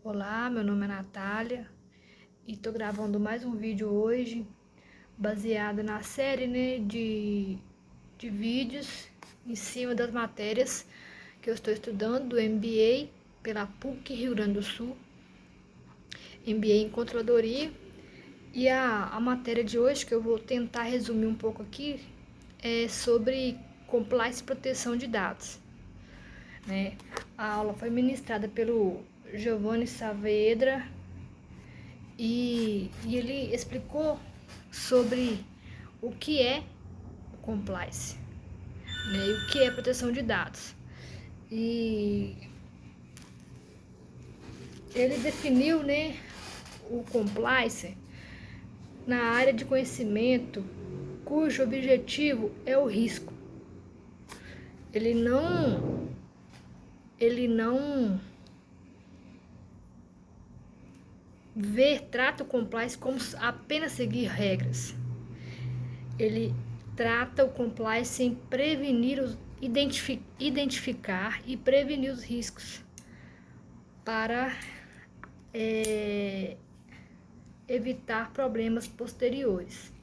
Olá, meu nome é Natália e estou gravando mais um vídeo hoje baseado na série de vídeos em cima das matérias que eu estou estudando do MBA pela PUC Rio Grande do Sul, MBA em Controladoria. E a matéria de hoje, que eu vou tentar resumir um pouco aqui, é sobre compliance e proteção de dados, né? A aula foi ministrada pelo Giovanni Saavedra e ele explicou sobre o que é compliance, né, e o que é proteção de dados. E ele definiu, né, o compliance na área de conhecimento cujo objetivo é o risco. Ele não trata o compliance como apenas seguir regras. Ele trata o compliance em prevenir, identificar e prevenir os riscos para evitar problemas posteriores.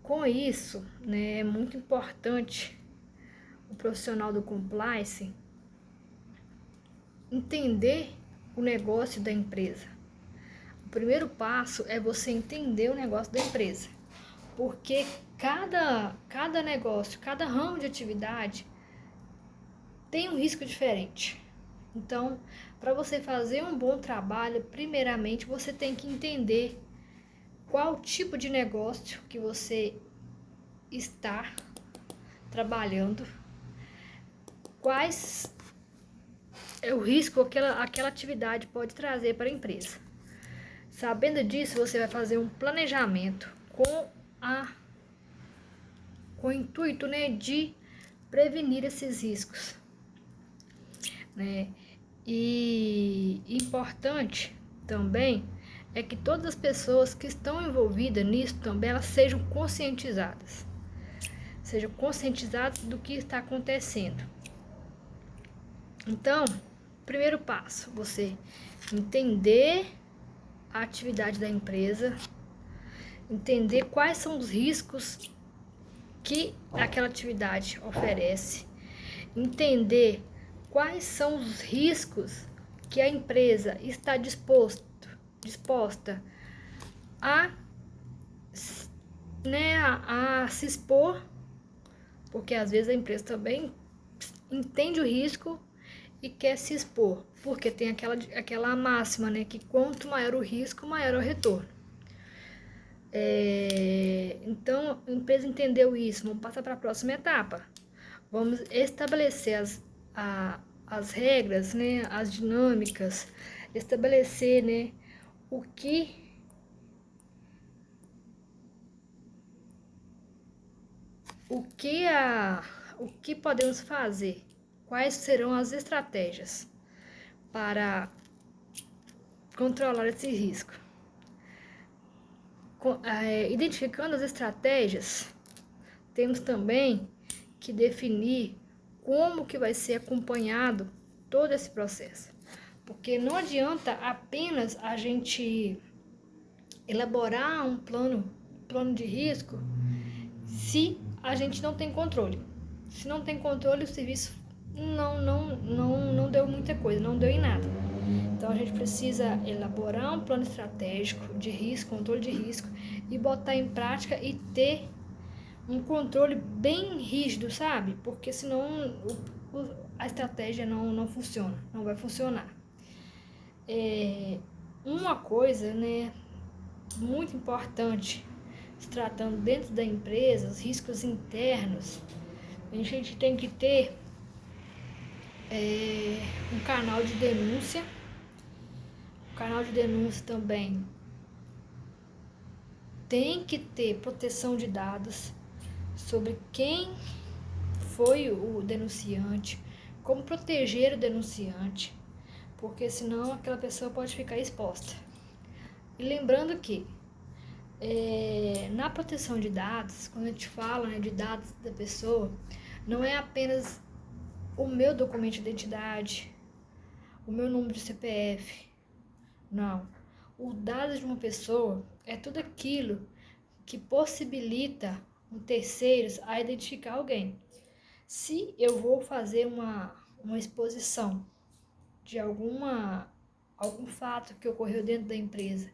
Com isso, né, é muito importante o profissional do compliance entender o negócio da empresa. O primeiro passo é você entender o negócio da empresa, porque cada negócio, cada ramo de atividade tem um risco diferente. Então, para você fazer um bom trabalho, primeiramente você tem que entender qual tipo de negócio que você está trabalhando, quais é o risco que aquela atividade pode trazer para a empresa. Sabendo disso, você vai fazer um planejamento com o intuito, né, de prevenir esses riscos, né? E importante também é que todas as pessoas que estão envolvidas nisso também elas sejam conscientizadas do que está acontecendo. Então, primeiro passo, você entender a atividade da empresa, entender quais são os riscos que aquela atividade oferece, entender quais são os riscos que a empresa está disposta a, né, a se expor, porque às vezes a empresa também entende o risco e quer se expor, porque tem aquela máxima, né, que quanto maior o risco, maior o retorno. Então, a empresa entendeu isso, vamos passar para a próxima etapa. Vamos estabelecer as regras, né, as dinâmicas, estabelecer, né, o que podemos fazer, quais serão as estratégias para controlar esse risco. Identificando as estratégias, temos também que definir como que vai ser acompanhado todo esse processo. Porque não adianta apenas a gente elaborar um plano de risco se a gente não tem controle. Se não tem controle, o serviço não deu muita coisa, não deu em nada. Então a gente precisa elaborar um plano estratégico de risco, controle de risco, e botar em prática e ter um controle bem rígido, sabe? Porque senão a estratégia não funciona, não vai funcionar. Uma coisa, né, muito importante, se tratando dentro da empresa, os riscos internos, a gente tem que ter um canal de denúncia. O canal de denúncia também tem que ter proteção de dados sobre quem foi o denunciante, como proteger o denunciante, porque senão aquela pessoa pode ficar exposta. E lembrando que na proteção de dados, quando a gente fala, né, de dados da pessoa, não é apenas o meu documento de identidade, o meu número de CPF. Não. O dado de uma pessoa é tudo aquilo que possibilita um terceiro a identificar alguém. Se eu vou fazer uma exposição de algum fato que ocorreu dentro da empresa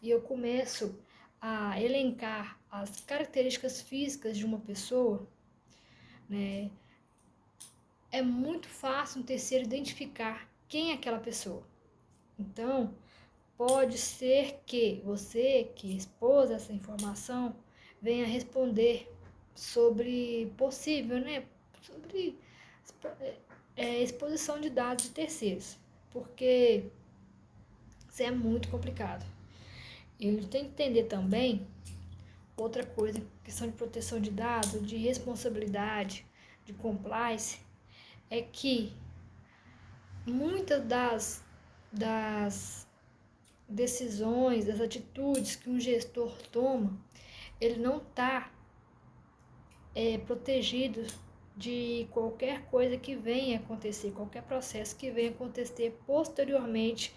e eu começo a elencar as características físicas de uma pessoa, né, é muito fácil um terceiro identificar quem é aquela pessoa. Então, pode ser que você, que expôs essa informação, venha responder sobre possível, né? Sobre exposição de dados de terceiros, porque isso é muito complicado. E a gente tem que entender também outra coisa, questão de proteção de dados, de responsabilidade, de compliance, é que muitas das decisões, das atitudes que um gestor toma, ele não está protegido de qualquer coisa que venha acontecer, qualquer processo que venha acontecer posteriormente,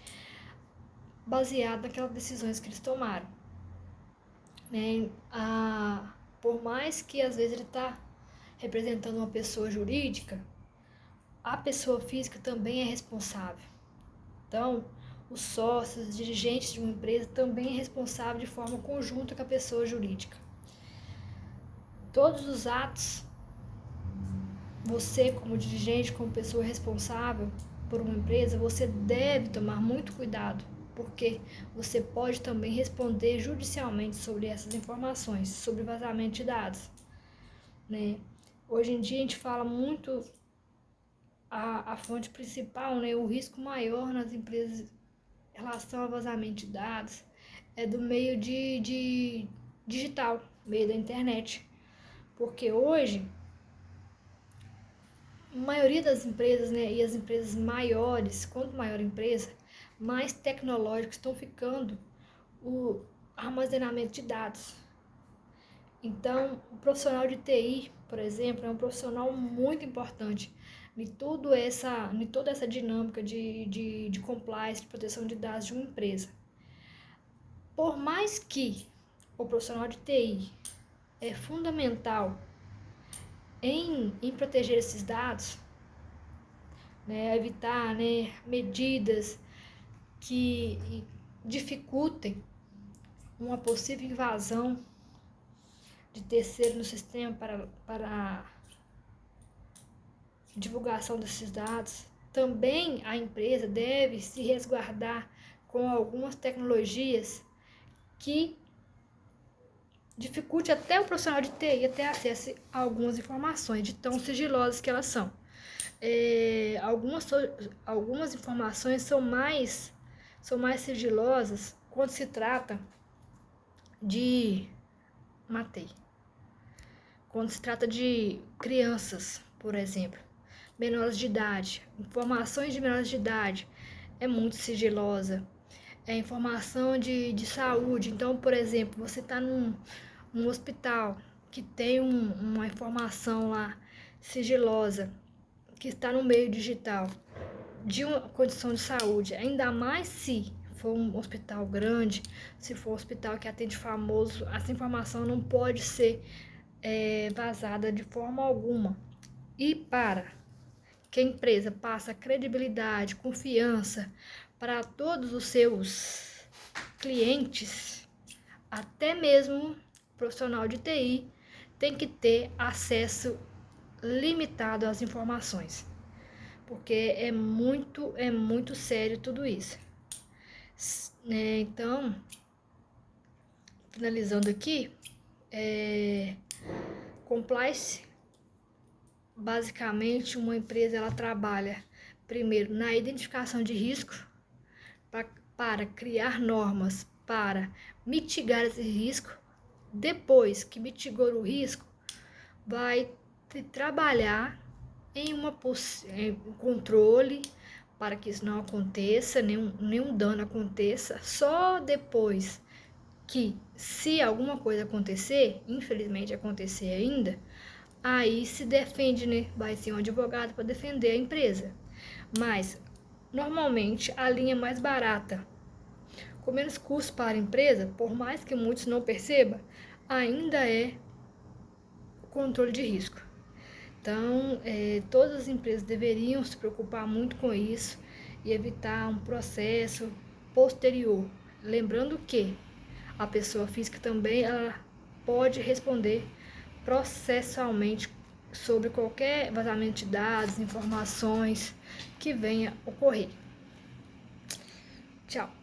baseado naquelas decisões que eles tomaram. Né? Por mais que às vezes ele está representando uma pessoa jurídica, a pessoa física também é responsável. Então, os sócios, os dirigentes de uma empresa também é responsável de forma conjunta com a pessoa jurídica. Todos os atos, você como dirigente, como pessoa responsável por uma empresa, você deve tomar muito cuidado, porque você pode também responder judicialmente sobre essas informações, sobre vazamento de dados. Né? Hoje em dia a gente fala muito a fonte principal, né, o risco maior nas empresas em relação ao vazamento de dados é do meio de digital, meio da internet. Porque hoje, a maioria das empresas, né, e as empresas maiores, quanto maior a empresa, mais tecnológicos estão ficando o armazenamento de dados. Então, o profissional de TI, por exemplo, é um profissional muito importante em toda essa dinâmica de compliance, de proteção de dados de uma empresa. Por mais que o profissional de TI é fundamental em proteger esses dados, né, evitar, né, medidas que dificultem uma possível invasão de terceiro no sistema para divulgação desses dados. Também a empresa deve se resguardar com algumas tecnologias que dificulte até o profissional de TI ter acesso a algumas informações, de tão sigilosas que elas são. Algumas informações são mais sigilosas quando se trata de quando se trata de crianças, por exemplo, menores de idade. Informações de menores de idade é muito sigilosa. É informação de saúde. Então, por exemplo, você está num hospital que tem uma informação lá sigilosa, que está no meio digital, de uma condição de saúde, ainda mais se for um hospital grande, se for um hospital que atende famoso, essa informação não pode ser vazada de forma alguma. E para que a empresa passe credibilidade, confiança para todos os seus clientes, até mesmo o profissional de TI tem que ter acesso limitado às informações, porque é muito sério tudo isso. Então, finalizando aqui, compliance, basicamente uma empresa ela trabalha primeiro na identificação de risco para criar normas para mitigar esse risco. Depois que mitigou o risco, vai trabalhar em um controle para que isso não aconteça, nenhum dano aconteça. Só depois que, se alguma coisa acontecer, infelizmente acontecer ainda, aí se defende, né? Vai ser um advogado para defender a empresa. Mas normalmente a linha mais barata, com menos custo para a empresa, por mais que muitos não percebam, ainda é o controle de risco. Então, todas as empresas deveriam se preocupar muito com isso e evitar um processo posterior. Lembrando que a pessoa física também ela pode responder processualmente sobre qualquer vazamento de dados, informações que venha ocorrer. Tchau.